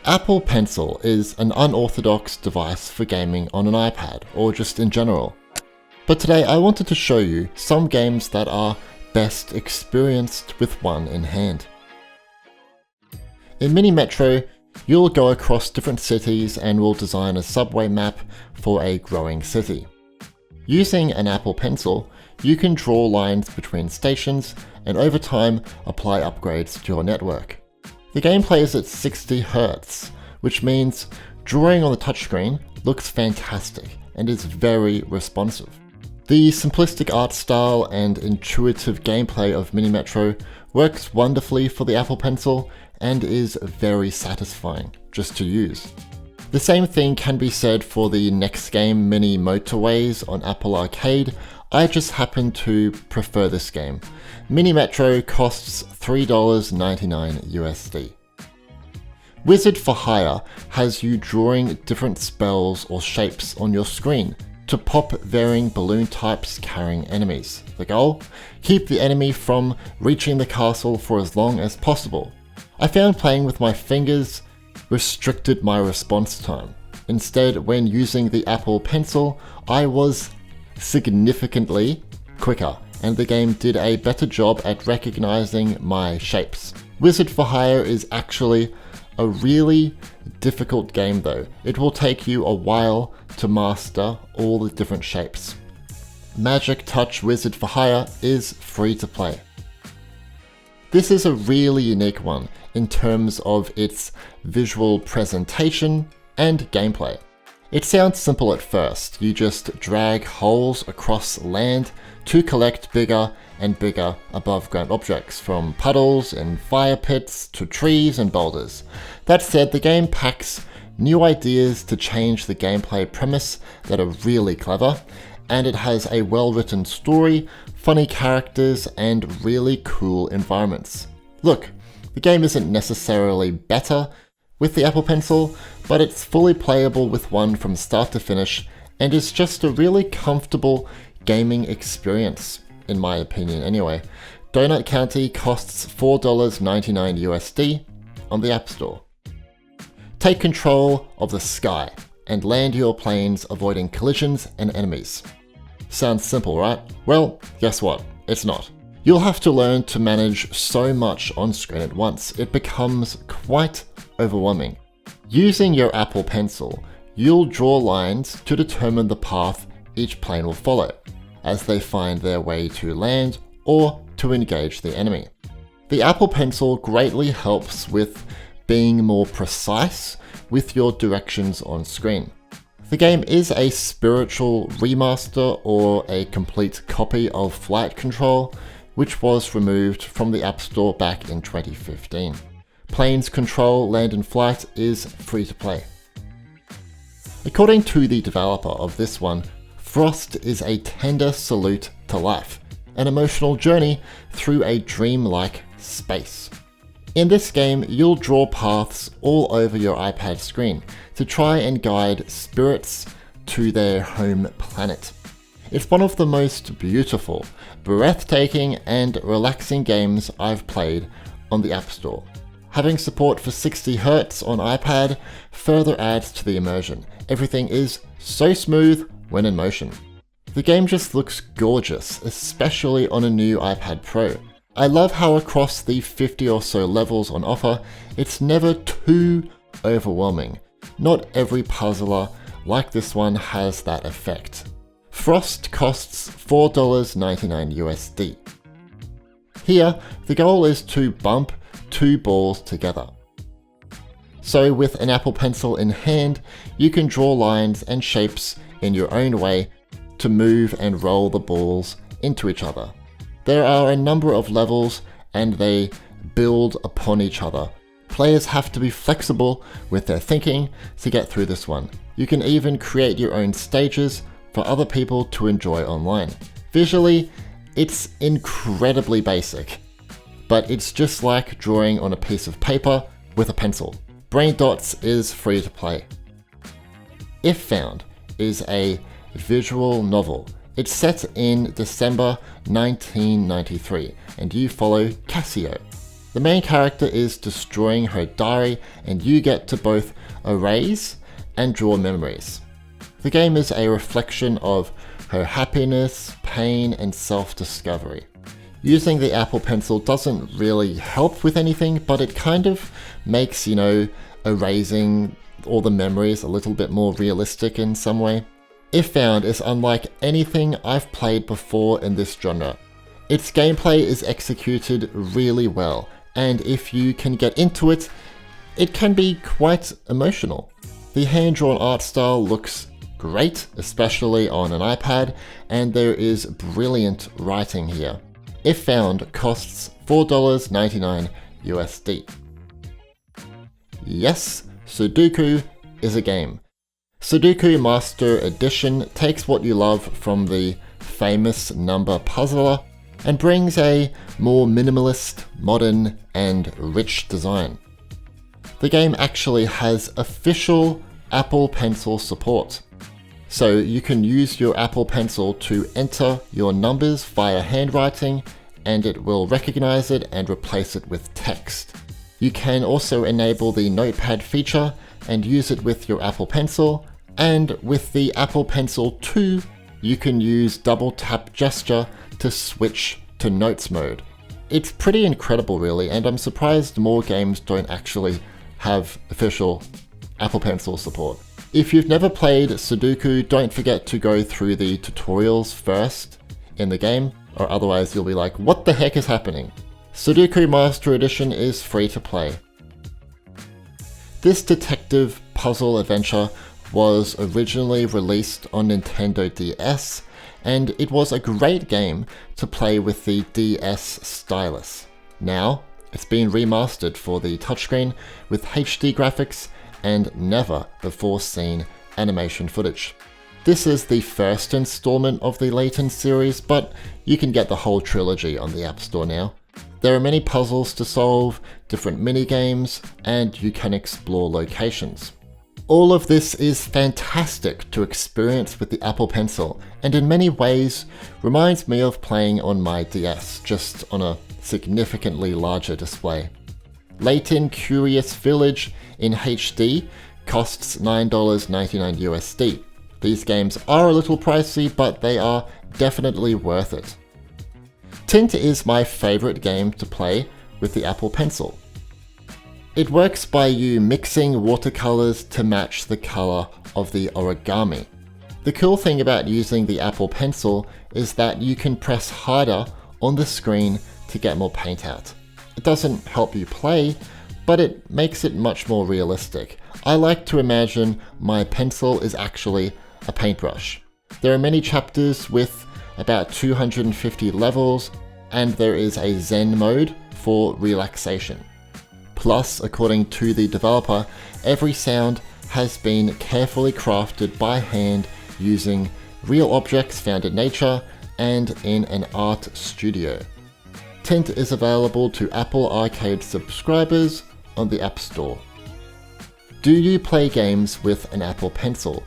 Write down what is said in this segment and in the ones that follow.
Apple Pencil is an unorthodox device for gaming on an iPad, or just in general. But today I wanted to show you some games that are best experienced with one in hand. In Mini Metro, you'll go across different cities and will design a subway map for a growing city. Using an Apple Pencil, you can draw lines between stations and over time apply upgrades to your network. The gameplay is at 60 Hz, which means drawing on the touchscreen looks fantastic and is very responsive. The simplistic art style and intuitive gameplay of Mini Metro works wonderfully for the Apple Pencil and is very satisfying just to use. The same thing can be said for the next game, Mini Motorways on Apple Arcade. I just happen to prefer this game. Mini Metro costs $3.99 USD. Wizard for Hire has you drawing different spells or shapes on your screen to pop varying balloon types carrying enemies. The goal? Keep the enemy from reaching the castle for as long as possible. I found playing with my fingers restricted my response time. Instead, when using the Apple Pencil, I was significantly quicker, and the game did a better job at recognizing my shapes. Wizard for Hire is actually a really difficult game though. It will take you a while to master all the different shapes. Magic Touch Wizard for Hire is free to play. This is a really unique one in terms of its visual presentation and gameplay. It sounds simple at first. You just drag holes across land to collect bigger and bigger above ground objects, from puddles and fire pits to trees and boulders. That said, the game packs new ideas to change the gameplay premise that are really clever, and it has a well-written story, funny characters, and really cool environments. Look, the game isn't necessarily better with the Apple Pencil, but it's fully playable with one from start to finish, and is just a really comfortable gaming experience, in my opinion anyway. Donut County costs $4.99 USD on the App Store. Take control of the sky and land your planes, avoiding collisions and enemies. Sounds simple, right? Well, guess what? It's not. You'll have to learn to manage so much on screen at once. It becomes quite overwhelming. Using your Apple Pencil, you'll draw lines to determine the path each plane will follow as they find their way to land or to engage the enemy. The Apple Pencil greatly helps with being more precise with your directions on screen. The game is a spiritual remaster or a complete copy of Flight Control, which was removed from the App Store back in 2015. Planes Control Land and Flight is free to play. According to the developer of this one, Frost is a tender salute to life, an emotional journey through a dreamlike space. In this game, you'll draw paths all over your iPad screen to try and guide spirits to their home planet. It's one of the most beautiful, breathtaking, and relaxing games I've played on the App Store. Having support for 60 Hz on iPad further adds to the immersion. Everything is so smooth when in motion. The game just looks gorgeous, especially on a new iPad Pro. I love how across the 50 or so levels on offer, it's never too overwhelming. Not every puzzler like this one has that effect. Frost costs $4.99 USD. Here, the goal is to bump two balls together. So with an Apple Pencil in hand, you can draw lines and shapes in your own way to move and roll the balls into each other. There are a number of levels and they build upon each other. Players have to be flexible with their thinking to get through this one. You can even create your own stages for other people to enjoy online. Visually, it's incredibly basic, but it's just like drawing on a piece of paper with a pencil. Brain Dots is free to play. If Found is a visual novel. It's set in December 1993, and you follow Cassio, The main character is destroying her diary, and you get to both erase and draw memories. The game is a reflection of her happiness, pain, and self-discovery. Using the Apple Pencil doesn't really help with anything, but it kind of makes, erasing all the memories a little bit more realistic in some way. If Found is unlike anything I've played before in this genre. Its gameplay is executed really well, and if you can get into it, it can be quite emotional. The hand-drawn art style looks great, especially on an iPad, and there is brilliant writing here. If Found costs $4.99 USD. Yes, Sudoku is a game. Sudoku Master Edition takes what you love from the famous number puzzler and brings a more minimalist, modern, and rich design. The game actually has official Apple Pencil support. So you can use your Apple Pencil to enter your numbers via handwriting, and it will recognize it and replace it with text. You can also enable the notepad feature and use it with your Apple Pencil, and with the Apple Pencil 2, you can use double tap gesture to switch to notes mode. It's pretty incredible really, and I'm surprised more games don't actually have official Apple Pencil support. If you've never played Sudoku, don't forget to go through the tutorials first in the game, or otherwise you'll be like, what the heck is happening? Sudoku Master Edition is free to play. This detective puzzle adventure was originally released on Nintendo DS, and it was a great game to play with the DS stylus. Now, it's been remastered for the touchscreen with HD graphics and never before seen animation footage. This is the first installment of the Layton series, but you can get the whole trilogy on the App Store now. There are many puzzles to solve, different mini-games, and you can explore locations. All of this is fantastic to experience with the Apple Pencil, and in many ways reminds me of playing on my DS, just on a significantly larger display. Layton Curious Village in HD costs $9.99 USD. These games are a little pricey, but they are definitely worth it. Tint is my favorite game to play with the Apple Pencil. It works by you mixing watercolors to match the color of the origami. The cool thing about using the Apple Pencil is that you can press harder on the screen to get more paint out. It doesn't help you play, but it makes it much more realistic. I like to imagine my pencil is actually a paintbrush. There are many chapters with about 250 levels, and there is a Zen mode for relaxation. Plus, according to the developer, every sound has been carefully crafted by hand using real objects found in nature and in an art studio. Tint is available to Apple Arcade subscribers on the App Store. Do you play games with an Apple Pencil?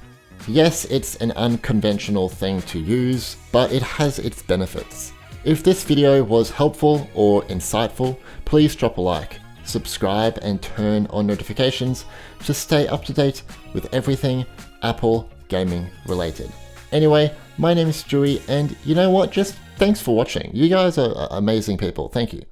Yes, it's an unconventional thing to use, but it has its benefits. If this video was helpful or insightful, please drop a like, subscribe, and turn on notifications to stay up to date with everything Apple gaming related. Anyway, my name is Stewie, and you know what? Just thanks for watching. You guys are amazing people. Thank you.